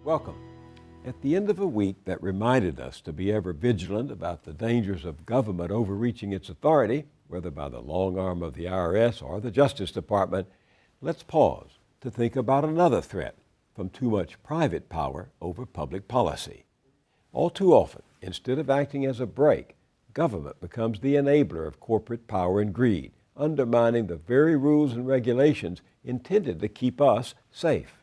Welcome. At the end of a week that reminded us to be ever vigilant about the dangers of government overreaching its authority, whether by the long arm of the IRS or the Justice Department, let's pause to think about another threat from too much private power over public policy. All too often, instead of acting as a brake, government becomes the enabler of corporate power and greed, undermining the very rules and regulations intended to keep us safe.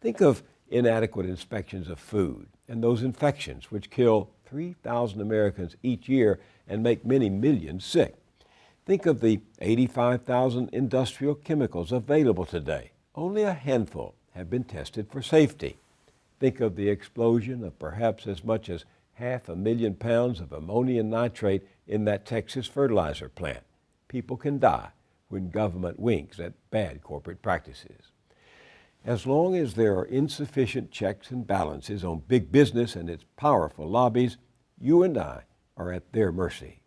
Think of inadequate inspections of food and those infections which kill 3,000 Americans each year and make many millions sick. Think of the 85,000 industrial chemicals available today. Only a handful have been tested for safety. Think of the explosion of perhaps as much as 500,000 pounds of ammonium nitrate in that Texas fertilizer plant. People can die when government winks at bad corporate practices. As long as there are insufficient checks and balances on big business and its powerful lobbies, you and I are at their mercy,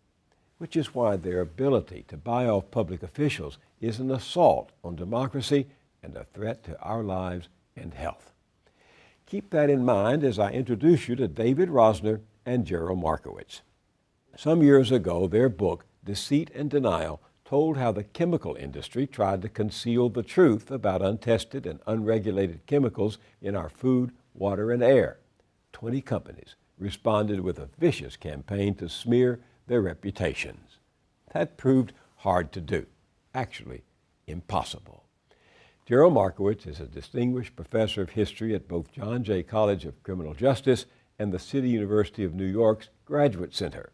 which is why their ability to buy off public officials is an assault on democracy and a threat to our lives and health. Keep that in mind as I introduce you to David Rosner and Gerald Markowitz. Some years ago, their book, Deceit and Denial, told how the chemical industry tried to conceal the truth about untested and unregulated chemicals in our food, water, and air. 20 companies responded with a vicious campaign to smear their reputations. That proved hard to do, actually impossible. Gerald Markowitz is a distinguished professor of history at both John Jay College of Criminal Justice and the City University of New York's Graduate Center.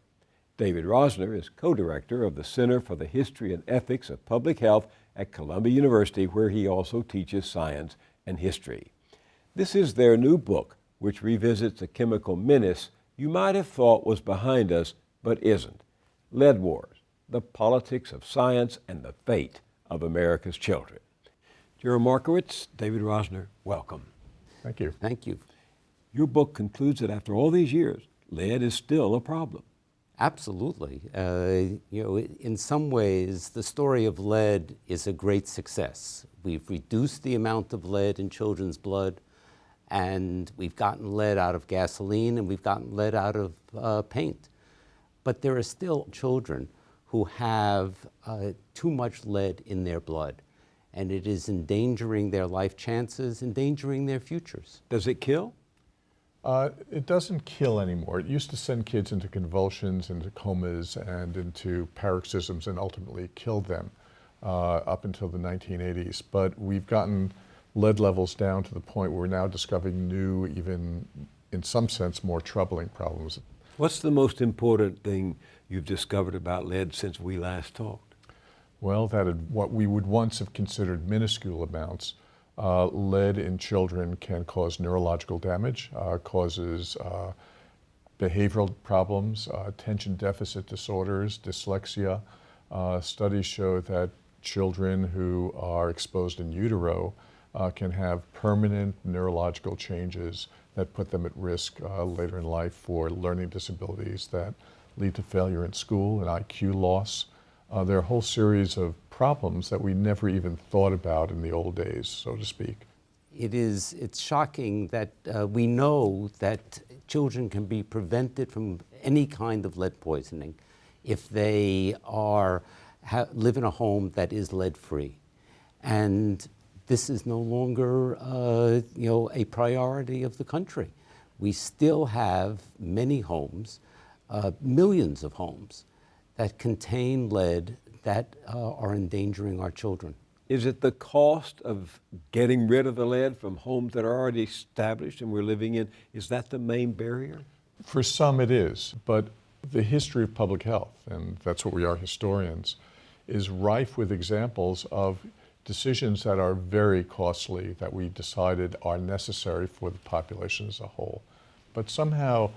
David Rosner is co-director of the Center for the History and Ethics of Public Health at Columbia University, where he also teaches science and history. This is their new book, which revisits a chemical menace you might have thought was behind us, but isn't. Lead Wars, the politics of science and the fate of America's children. Gerald Markowitz, David Rosner, welcome. Thank you. Thank you. Your book concludes that after all these years, lead is still a problem. Absolutely. In some ways, the story of lead is a great success. We've reduced the amount of lead in children's blood, and we've gotten lead out of gasoline, and we've gotten lead out of paint. But there are still children who have too much lead in their blood, and it is endangering their life chances, endangering their futures. Does it kill? It doesn't kill anymore. It used to send kids into convulsions, into comas, and into paroxysms, and ultimately killed them up until the 1980s. But we've gotten lead levels down to the point where we're now discovering new, even in some sense, more troubling problems. What's the most important thing you've discovered about lead since we last talked? Well, that what we would once have considered minuscule amounts, lead in children can cause neurological damage, causes behavioral problems, attention deficit disorders, dyslexia. Studies show that children who are exposed in utero can have permanent neurological changes that put them at risk later in life for learning disabilities that lead to failure in school and IQ loss. There are a whole series of problems that we never even thought about in the old days, so to speak. It's shocking that we know that children can be prevented from any kind of lead poisoning if they live in a home that is lead-free. And this is no longer a priority of the country. We still have many homes, millions of homes, that contain lead that are endangering our children. Is it the cost of getting rid of the lead from homes that are already established and we're living in? Is that the main barrier? For some it is, but the history of public health, and that's what we are, historians, is rife with examples of decisions that are very costly that we decided are necessary for the population as a whole. But somehow,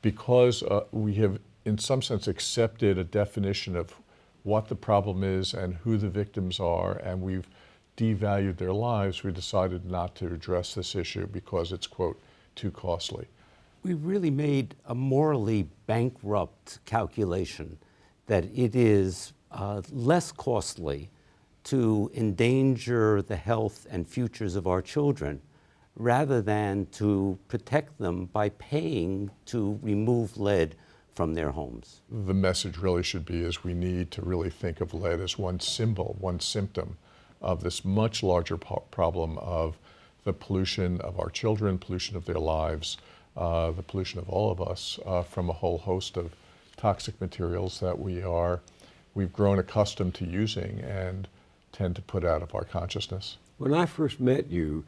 because we have in some sense accepted a definition of what the problem is and who the victims are, and we've devalued their lives, we decided not to address this issue because it's, quote, too costly. We really made a morally bankrupt calculation that it is less costly to endanger the health and futures of our children rather than to protect them by paying to remove lead from their homes. The message really should be is we need to really think of lead as one symbol, one symptom of this much larger problem of the pollution of our children, pollution of their lives, the pollution of all of us from a whole host of toxic materials that we've grown accustomed to using and tend to put out of our consciousness. When I first met you,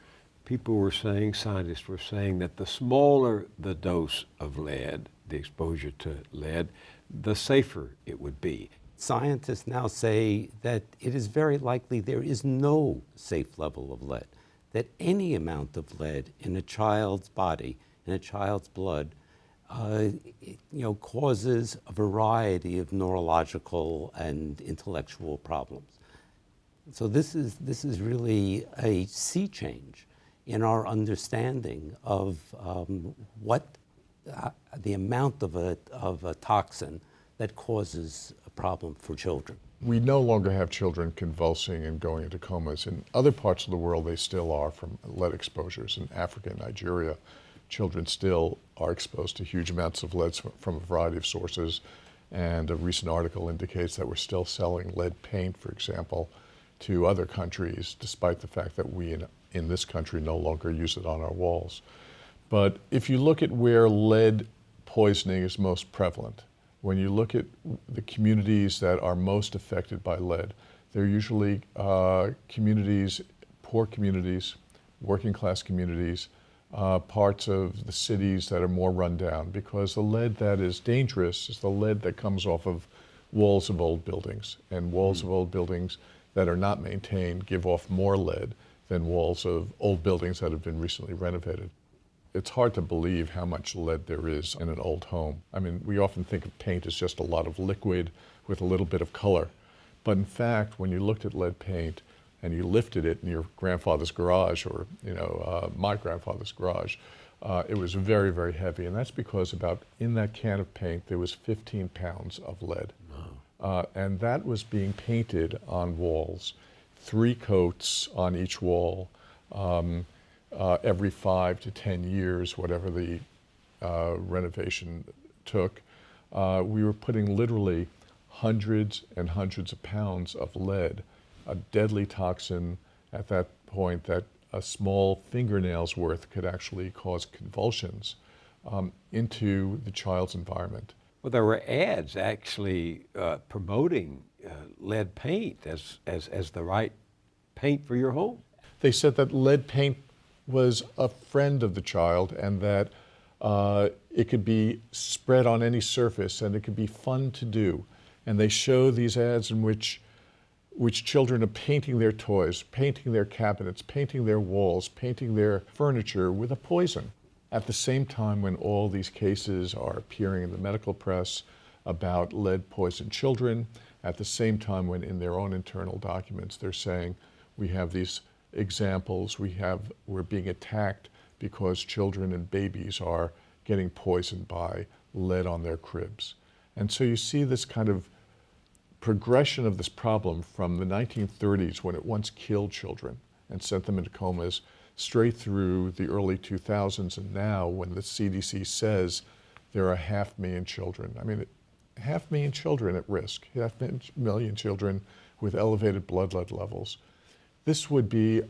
scientists were saying that the smaller the dose of lead, the exposure to lead, the safer it would be. Scientists now say that it is very likely there is no safe level of lead, that any amount of lead in a child's body, in a child's blood, causes a variety of neurological and intellectual problems. So this is really a sea change in our understanding of what the amount of a toxin that causes a problem for children. We no longer have children convulsing and going into comas. In other parts of the world, they still are from lead exposures. In Africa and Nigeria, children still are exposed to huge amounts of lead from a variety of sources. And a recent article indicates that we're still selling lead paint, for example, to other countries, despite the fact that we in this country no longer use it on our walls. But if you look at where lead poisoning is most prevalent, when you look at the communities that are most affected by lead, they're usually communities, poor communities, working class communities, parts of the cities that are more run down, because the lead that is dangerous is the lead that comes off of walls of old buildings, and walls of old buildings that are not maintained give off more lead than walls of old buildings that have been recently renovated. It's hard to believe how much lead there is in an old home. I mean, we often think of paint as just a lot of liquid with a little bit of color. But in fact, when you looked at lead paint and you lifted it in your grandfather's garage or, my grandfather's garage, it was very, very heavy. And that's because in that can of paint, there was 15 pounds of lead. Wow. And that was being painted on walls, 3 coats on each wall, every 5 to 10 years, whatever the renovation took. We were putting literally hundreds and hundreds of pounds of lead, a deadly toxin at that point that a small fingernail's worth could actually cause convulsions, into the child's environment. Well, there were ads actually promoting lead paint as the right paint for your home. They said that lead paint was a friend of the child and that it could be spread on any surface and it could be fun to do. And they show these ads in which children are painting their toys, painting their cabinets, painting their walls, painting their furniture with a poison. At the same time, when all these cases are appearing in the medical press about lead-poisoned children, at the same time when in their own internal documents they're saying, we have these examples, we're being attacked because children and babies are getting poisoned by lead on their cribs. And so you see this kind of progression of this problem from the 1930s, when it once killed children and sent them into comas, straight through the early 2000s, and now when the CDC says there are 500,000 children. I mean, 500,000 children at risk, 500,000 children with elevated blood lead levels. This would be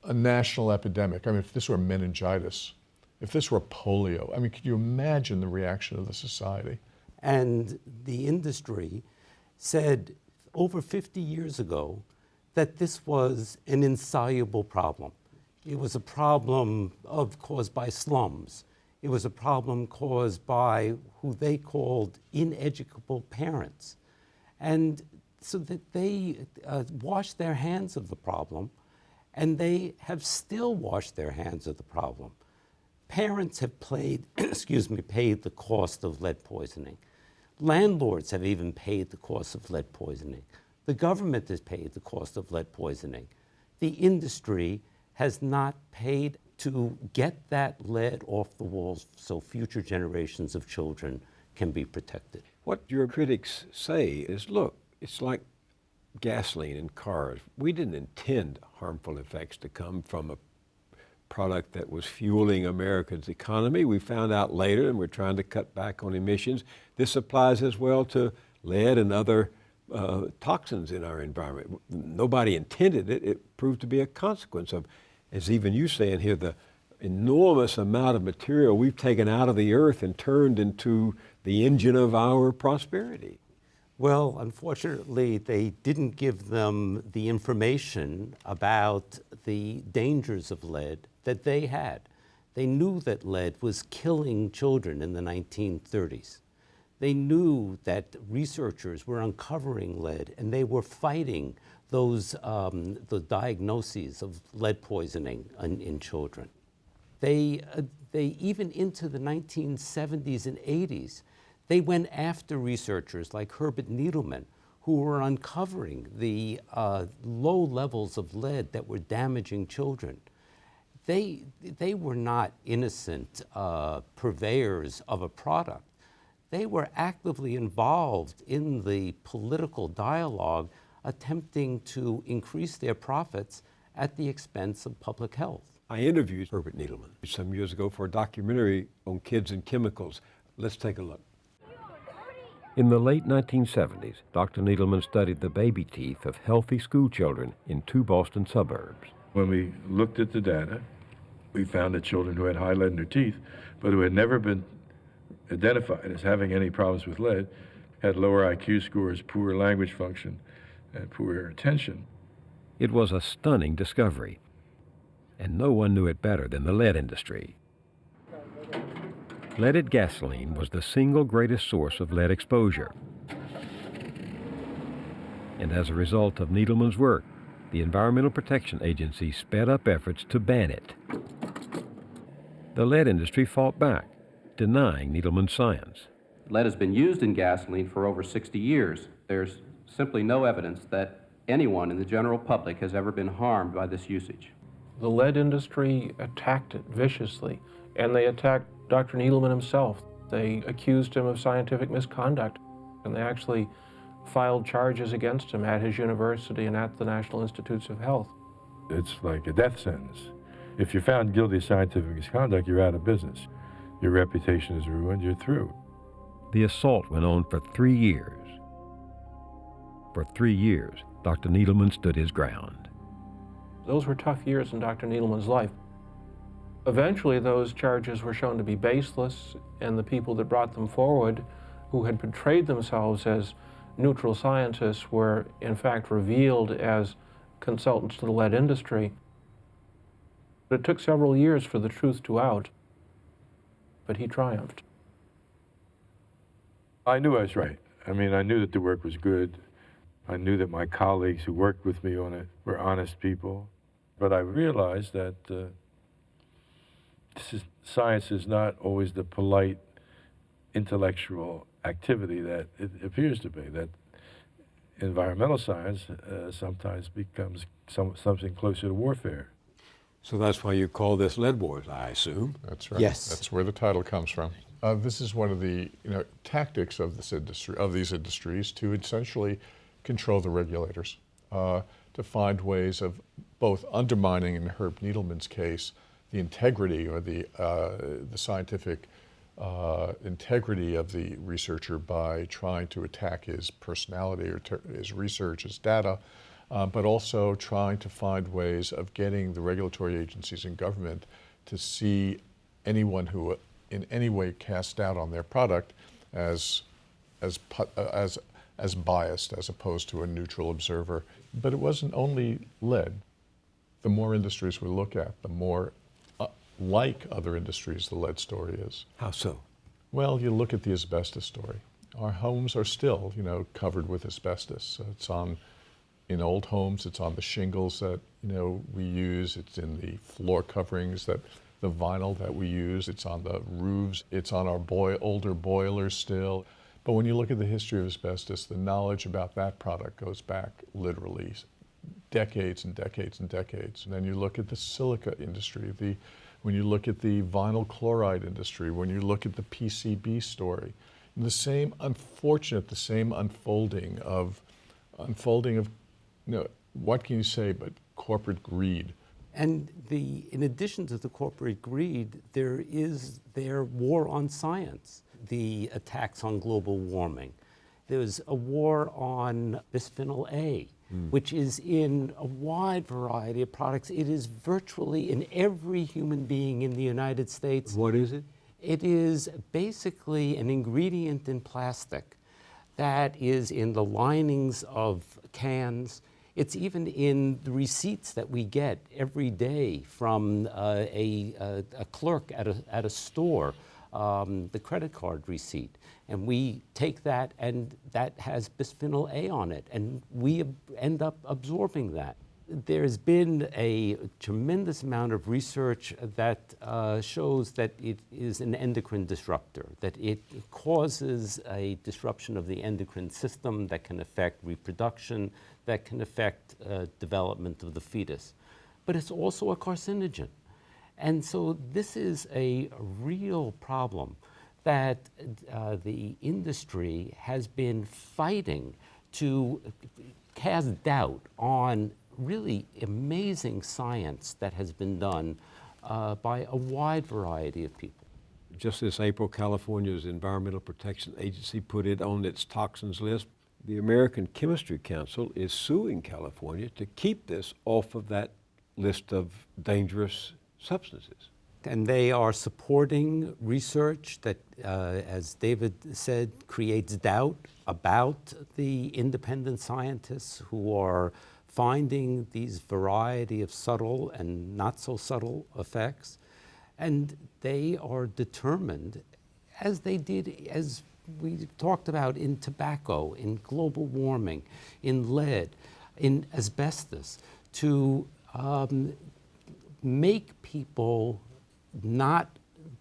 a national epidemic. I mean, if this were meningitis, if this were polio, I mean, could you imagine the reaction of the society? And the industry said over 50 years ago that this was an insoluble problem. It was a problem caused by slums. It was a problem caused by who they called ineducable parents. And so that they washed their hands of the problem, and they have still washed their hands of the problem. Parents have paid the cost of lead poisoning. Landlords have even paid the cost of lead poisoning. The government has paid the cost of lead poisoning. The industry has not paid to get that lead off the walls so future generations of children can be protected. What your critics say is, look, it's like gasoline in cars. We didn't intend harmful effects to come from a product that was fueling America's economy. We found out later, and we're trying to cut back on emissions. This applies as well to lead and other toxins in our environment. Nobody intended it. It proved to be a consequence of, as even you say in here, the enormous amount of material we've taken out of the earth and turned into the engine of our prosperity. Well, unfortunately, they didn't give them the information about the dangers of lead that they had. They knew that lead was killing children in the 1930s. They knew that researchers were uncovering lead, and they were fighting the diagnoses of lead poisoning in children. They even into the 1970s and 80s, they went after researchers like Herbert Needleman, who were uncovering the low levels of lead that were damaging children. They were not innocent purveyors of a product. They were actively involved in the political dialogue, attempting to increase their profits at the expense of public health. I interviewed Herbert Needleman some years ago for a documentary on kids and chemicals. Let's take a look. In the late 1970s, Dr. Needleman studied the baby teeth of healthy school children in 2 Boston suburbs. When we looked at the data, we found that children who had high lead in their teeth, but who had never been identified as having any problems with lead, had lower IQ scores, poor language function, and poor attention. It was a stunning discovery, and no one knew it better than the lead industry. Leaded gasoline was the single greatest source of lead exposure. And as a result of Needleman's work, the Environmental Protection Agency sped up efforts to ban it. The lead industry fought back, denying Needleman's science. Lead has been used in gasoline for over 60 years. There's simply no evidence that anyone in the general public has ever been harmed by this usage. The lead industry attacked it viciously, and they attacked Dr. Needleman himself. They accused him of scientific misconduct, and they actually filed charges against him at his university and at the National Institutes of Health. It's like a death sentence. If you're found guilty of scientific misconduct, you're out of business. Your reputation is ruined, you're through. The assault went on for 3 years. For 3 years, Dr. Needleman stood his ground. Those were tough years in Dr. Needleman's life. Eventually, those charges were shown to be baseless, and the people that brought them forward, who had portrayed themselves as neutral scientists, were in fact revealed as consultants to the lead industry. It took several years for the truth to out, but he triumphed. I knew I was right. I mean, I knew that the work was good. I knew that my colleagues who worked with me on it were honest people. But I realized that science is not always the polite intellectual activity that it appears to be, that environmental science sometimes becomes something closer to warfare. So that's why you call this Lead Wars, I assume. That's right. Yes. That's where the title comes from. This is one of the tactics of this industry, of these industries, to essentially control the regulators, to find ways of both undermining, in Herb Needleman's case, the integrity or the scientific integrity of the researcher by trying to attack his personality or his research, his data, but also trying to find ways of getting the regulatory agencies in government to see anyone who in any way cast doubt on their product as biased as opposed to a neutral observer. But it wasn't only lead. The more industries we look at, the more like other industries the lead story is. How so? Well, you look at the asbestos story. Our homes are still, covered with asbestos. It's in old homes, it's on the shingles that, we use. It's in the floor coverings, the vinyl that we use. It's on the roofs. It's on our older boilers still. But when you look at the history of asbestos, the knowledge about that product goes back literally decades and decades and decades. And then you look at the silica industry, when you look at the vinyl chloride industry, when you look at the PCB story, the same unfolding of, what can you say but corporate greed. And in addition to the corporate greed, there is their war on science, the attacks on global warming. There's a war on bisphenol A, which is in a wide variety of products. It is virtually in every human being in the United States. What is it? It is basically an ingredient in plastic that is in the linings of cans. It's even in the receipts that we get every day from a clerk at a store, the credit card receipt. And we take that, and that has bisphenol A on it, and we end up absorbing that. There's been a tremendous amount of research that shows that it is an endocrine disruptor, that it causes a disruption of the endocrine system that can affect reproduction, that can affect development of the fetus. But it's also a carcinogen. And so this is a real problem that the industry has been fighting to cast doubt on really amazing science that has been done by a wide variety of people. Just this April, California's Environmental Protection Agency put it on its toxins list. The American Chemistry Council is suing California to keep this off of that list of dangerous substances. And they are supporting research that, as David said, creates doubt about the independent scientists who are finding these variety of subtle and not so subtle effects. And they are determined, as they did, as we talked about in tobacco, in global warming, in lead, in asbestos, to make people not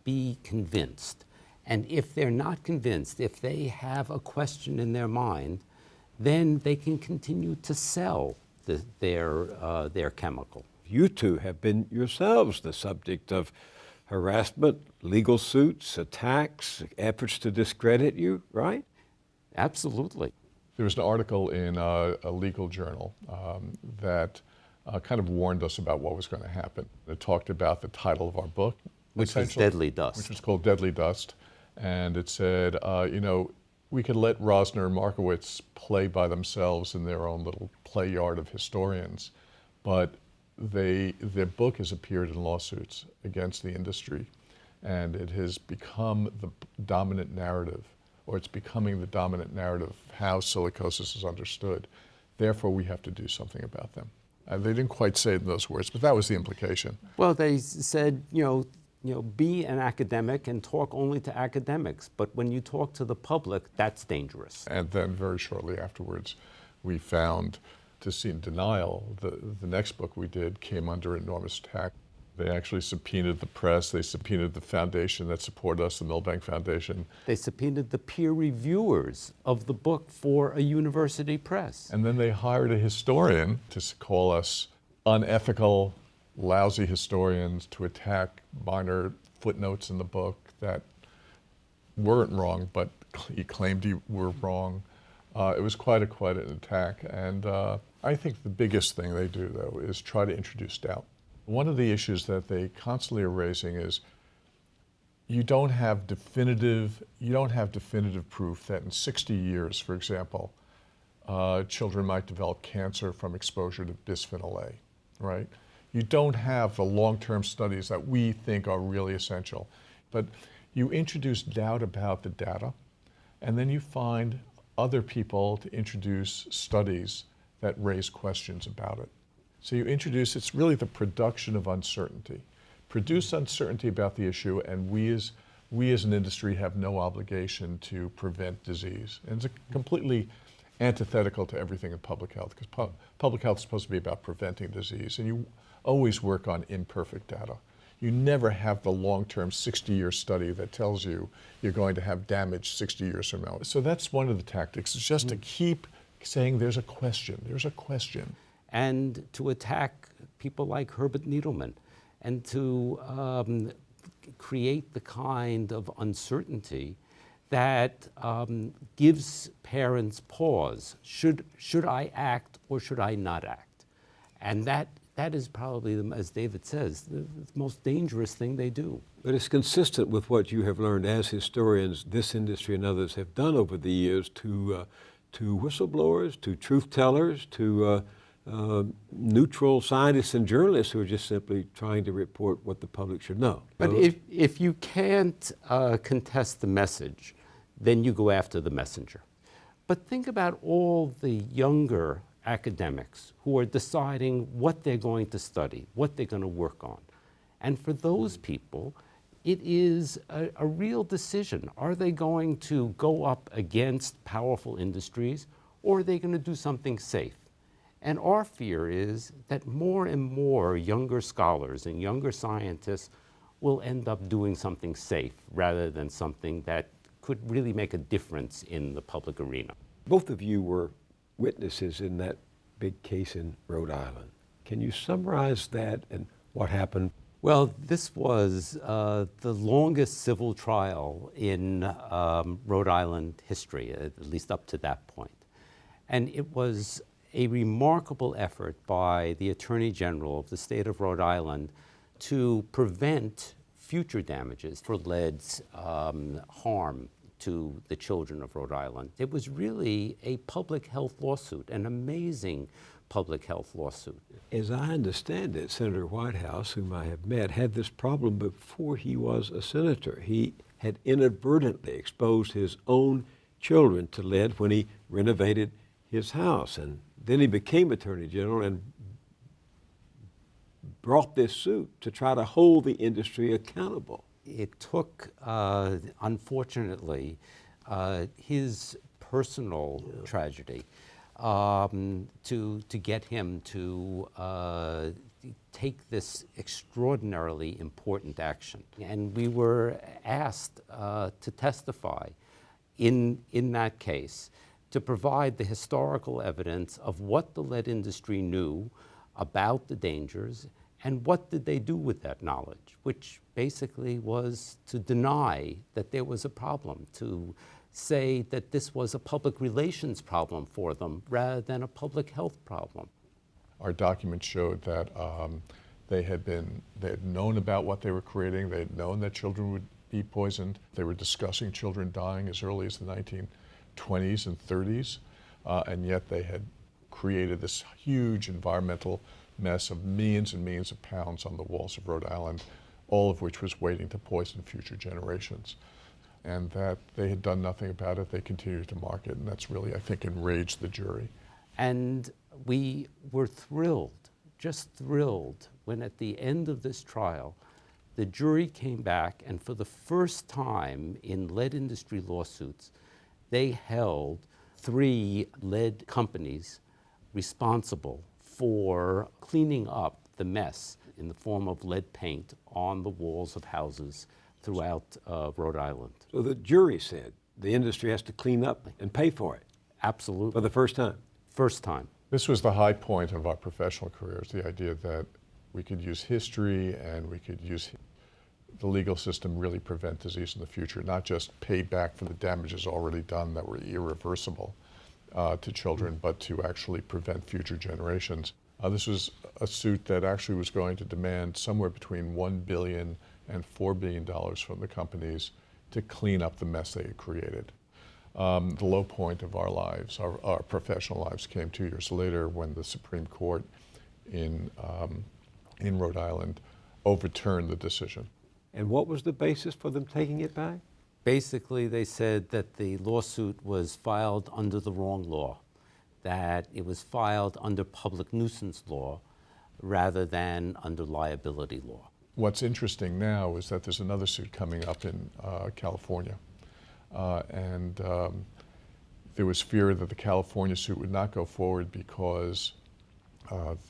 be convinced. And if they're not convinced, if they have a question in their mind, then they can continue to sell their chemical. You two have been yourselves the subject of harassment, legal suits, attacks, efforts to discredit you, right? Absolutely. There was an article in a legal journal that kind of warned us about what was going to happen. It talked about the title of our book, Which was Deadly Dust. Which was called Deadly Dust. And it said, we could let Rosner and Markowitz play by themselves in their own little play yard of historians, but their book has appeared in lawsuits against the industry, and it has become the dominant narrative, or it's becoming the dominant narrative of how silicosis is understood. Therefore, we have to do something about them. They didn't quite say it in those words, but that was the implication. Well, they said, be an academic and talk only to academics. But when you talk to the public, that's dangerous. And then very shortly afterwards, we found, to see in denial, the next book we did came under enormous attack. They actually subpoenaed the press. They subpoenaed the foundation that supported us, the Milbank Foundation. They subpoenaed the peer reviewers of the book for a university press. And then they hired a historian to call us unethical, lousy historians, to attack minor footnotes in the book that weren't wrong, but he claimed you were wrong. It was quite an attack. And I think the biggest thing they do, though, is try to introduce doubt. One of the issues that they constantly are raising is you don't have definitive proof that in 60 years, for example, children might develop cancer from exposure to bisphenol A, right? You don't have the long-term studies that we think are really essential. But you introduce doubt about the data, and then you find other people to introduce studies that raise questions about it. So you introduce, it's really the production of uncertainty. Produce uncertainty about the issue, and we as an industry have no obligation to prevent disease. And it's completely antithetical to everything in public health, because public health is supposed to be about preventing disease, and you always work on imperfect data. You never have the long-term 60-year study that tells you you're going to have damage 60 years from now. So that's one of the tactics, is just to keep saying there's a question, there's a question. And to attack people like Herbert Needleman, and to create the kind of uncertainty that gives parents pause. Should I act or should I not act? And that that is probably, as David says, the most dangerous thing they do. But it's consistent with what you have learned as historians, this industry and others have done over the years to whistleblowers, to truth tellers, to neutral scientists and journalists who are just simply trying to report what the public should know. But if you can't contest the message, then you go after the messenger. But think about all the younger academics who are deciding what they're going to study, what they're going to work on. And for those people, it is a real decision. Are they going to go up against powerful industries, or are they going to do something safe? And our fear is that more and more younger scholars and younger scientists will end up doing something safe rather than something that could really make a difference in the public arena. Both of you were witnesses in that big case in Rhode Island. Can you summarize that and what happened? Well, this was the longest civil trial in Rhode Island history, at least up to that point. And it was a remarkable effort by the Attorney General of the state of Rhode Island to prevent future damages for lead's harm to the children of Rhode Island. It was really a public health lawsuit, an amazing public health lawsuit. As I understand it, Senator Whitehouse, whom I have met, had this problem before he was a senator. He had inadvertently exposed his own children to lead when he renovated his house. And then he became Attorney General and brought this suit to try to hold the industry accountable. It took, unfortunately, his personal tragedy to get him to take this extraordinarily important action. And we were asked to testify in that case to provide the historical evidence of what the lead industry knew about the dangers and what did they do with that knowledge, which basically was to deny that there was a problem, to say that this was a public relations problem for them rather than a public health problem. Our documents showed that they had known about what they were creating. They had known that children would be poisoned. They were discussing children dying as early as the 1920s and 30s, and yet they had created this huge environmental mess of millions and millions of pounds on the walls of Rhode Island, all of which was waiting to poison future generations. And that they had done nothing about it. They continued to market, and that's really, I think, enraged the jury. And we were thrilled, just thrilled, when at the end of this trial, the jury came back, and for the first time in lead industry lawsuits, they held 3 lead companies responsible for cleaning up the mess in the form of lead paint on the walls of houses throughout Rhode Island. So the jury said the industry has to clean up and pay for it. Absolutely. For the first time. First time. This was the high point of our professional careers, the idea that we could use history and we could use the legal system really prevent disease in the future, not just pay back for the damages already done that were irreversible to children, but to actually prevent future generations. This was a suit that actually was going to demand somewhere between $1 billion and $4 billion from the companies to clean up the mess they had created. The low point of our lives, our professional lives, came 2 years later when the Supreme Court in Rhode Island overturned the decision. And what was the basis for them taking it back? Basically, they said that the lawsuit was filed under the wrong law, that it was filed under public nuisance law rather than under liability law. What's interesting now is that there's another suit coming up in California. And there was fear that the California suit would not go forward because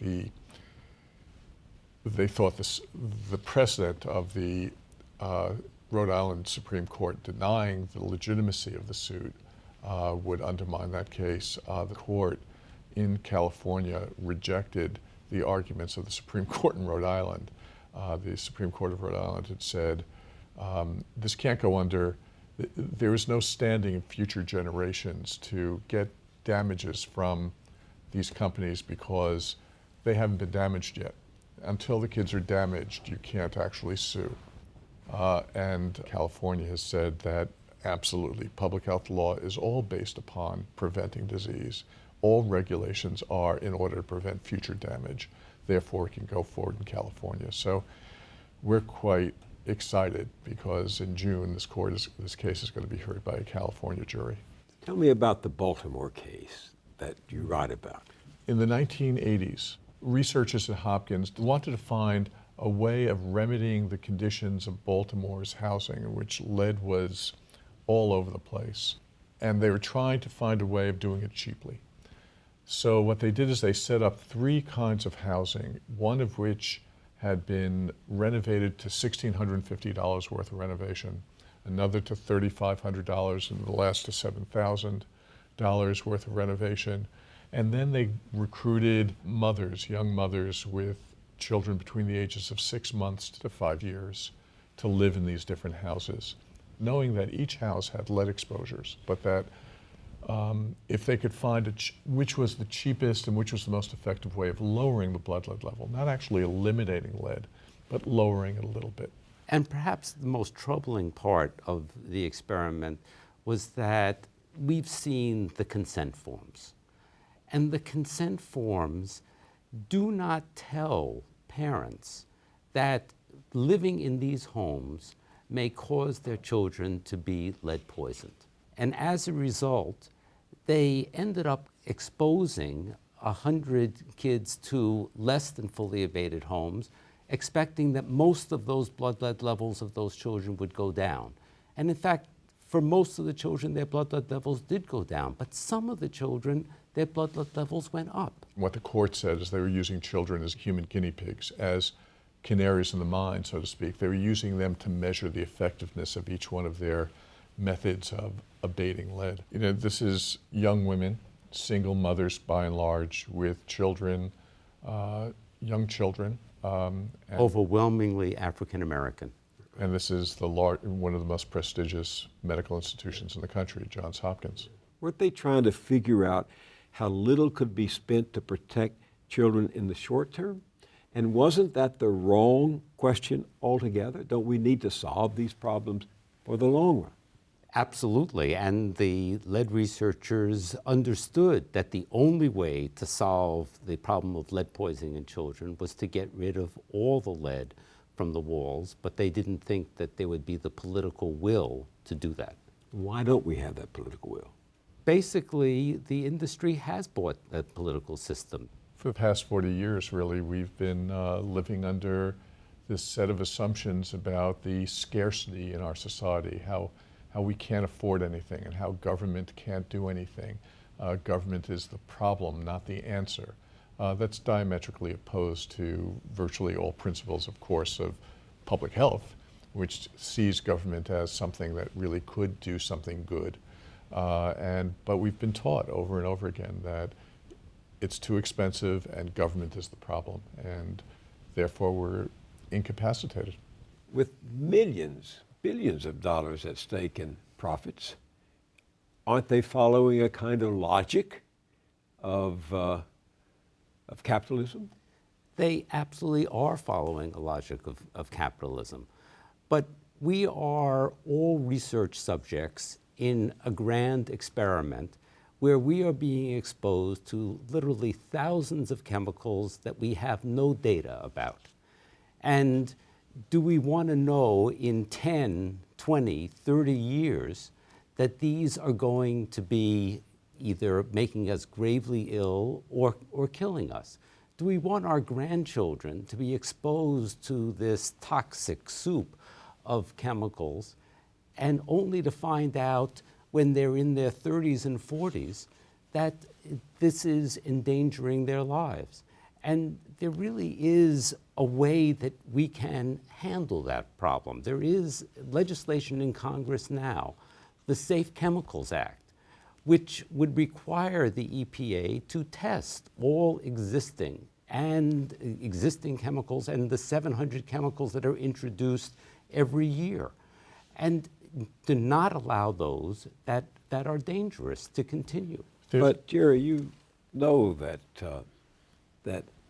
they thought the precedent of the Rhode Island Supreme Court denying the legitimacy of the suit would undermine that case. The court in California rejected the arguments of the Supreme Court in Rhode Island. The Supreme Court of Rhode Island had said, this can't go under, there is no standing in future generations to get damages from these companies because they haven't been damaged yet. Until the kids are damaged, you can't actually sue. And California has said that absolutely, public health law is all based upon preventing disease. All regulations are in order to prevent future damage. Therefore, it can go forward in California. So we're quite excited because in June, this case is going to be heard by a California jury. Tell me about the Baltimore case that you write about. In the 1980s, researchers at Hopkins wanted to find a way of remedying the conditions of Baltimore's housing, in which lead was all over the place. And they were trying to find a way of doing it cheaply. So what they did is they set up 3 kinds of housing, one of which had been renovated to $1,650 worth of renovation, another to $3,500, and the last to $7,000 worth of renovation. And then they recruited mothers, young mothers with children between the ages of 6 months to 5 years to live in these different houses, knowing that each house had lead exposures, but that if they could find which was the cheapest and which was the most effective way of lowering the blood lead level, not actually eliminating lead, but lowering it a little bit. And perhaps the most troubling part of the experiment was that we've seen the consent forms. And the consent forms do not tell parents that living in these homes may cause their children to be lead poisoned. And as a result, they ended up exposing 100 kids to less than fully abated homes, expecting that most of those blood lead levels of those children would go down. And in fact, for most of the children, their blood lead levels did go down, but some of the children, their blood lead levels went up. What the court said is they were using children as human guinea pigs, as canaries in the mine, so to speak. They were using them to measure the effectiveness of each one of their methods of abating lead. You know, this is young women, single mothers by and large, with children, young children. Overwhelmingly African American. And this is one of the most prestigious medical institutions in the country, Johns Hopkins. Weren't they trying to figure out how little could be spent to protect children in the short term? And wasn't that the wrong question altogether? Don't we need to solve these problems for the long run? Absolutely, and the lead researchers understood that the only way to solve the problem of lead poisoning in children was to get rid of all the lead from the walls, but they didn't think that there would be the political will to do that. Why don't we have that political will? Basically, the industry has bought that political system. For the past 40 years, really, we've been living under this set of assumptions about the scarcity in our society, how we can't afford anything and how government can't do anything. Government is the problem, not the answer. That's diametrically opposed to virtually all principles, of course, of public health, which sees government as something that really could do something good. But we've been taught over and over again that it's too expensive and government is the problem, and therefore we're incapacitated. With millions, billions of dollars at stake in profits, aren't they following a kind of logic of capitalism? They absolutely are following a logic of capitalism. But we are all research subjects in a grand experiment where we are being exposed to literally thousands of chemicals that we have no data about. And do we want to know in 10, 20, 30 years that these are going to be either making us gravely ill or killing us? Do we want our grandchildren to be exposed to this toxic soup of chemicals and only to find out when they're in their 30s and 40s that this is endangering their lives? And there really is a way that we can handle that problem. There is legislation in Congress now, the Safe Chemicals Act, which would require the EPA to test all existing chemicals and the 700 chemicals that are introduced every year, and to not allow those that are dangerous to continue. But Jerry, you know that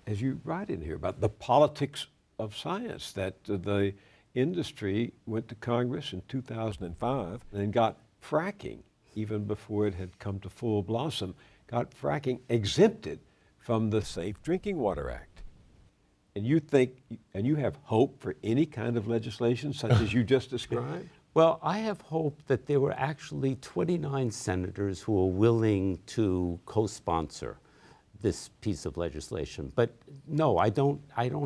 as you write in here, about the politics of science, that the industry went to Congress in 2005 and got fracking, even before it had come to full blossom, got fracking exempted from the Safe Drinking Water Act. And you think, and you have hope for any kind of legislation such as you just described? Well, I have hope that there were actually 29 senators who are willing to co-sponsor this piece of legislation. But no, I don't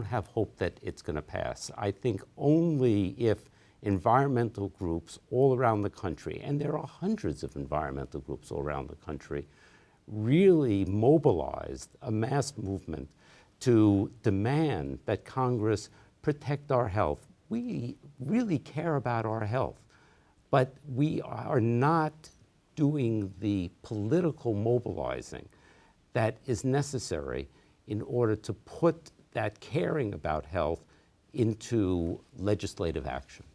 have hope that it's going to pass. I think only if environmental groups all around the country, and there are hundreds of environmental groups all around the country, really mobilized a mass movement to demand that Congress protect our health. We really care about our health, but we are not doing the political mobilizing that is necessary in order to put that caring about health into legislative action.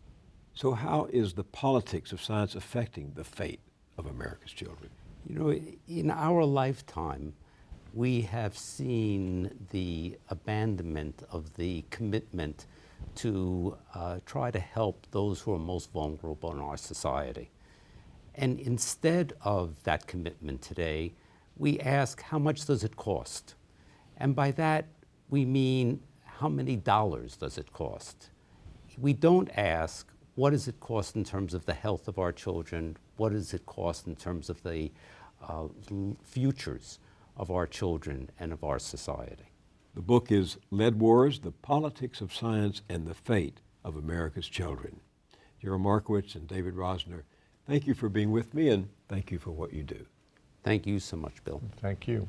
So how is the politics of science affecting the fate of America's children? You know, in our lifetime, we have seen the abandonment of the commitment to try to help those who are most vulnerable in our society. And instead of that commitment today, we ask, how much does it cost? And by that, we mean, how many dollars does it cost? We don't ask, what does it cost in terms of the health of our children? What does it cost in terms of the futures of our children and of our society? The book is Lead Wars, The Politics of Science and the Fate of America's Children. Gerald Markowitz and David Rosner, thank you for being with me, and thank you for what you do. Thank you so much, Bill. Thank you.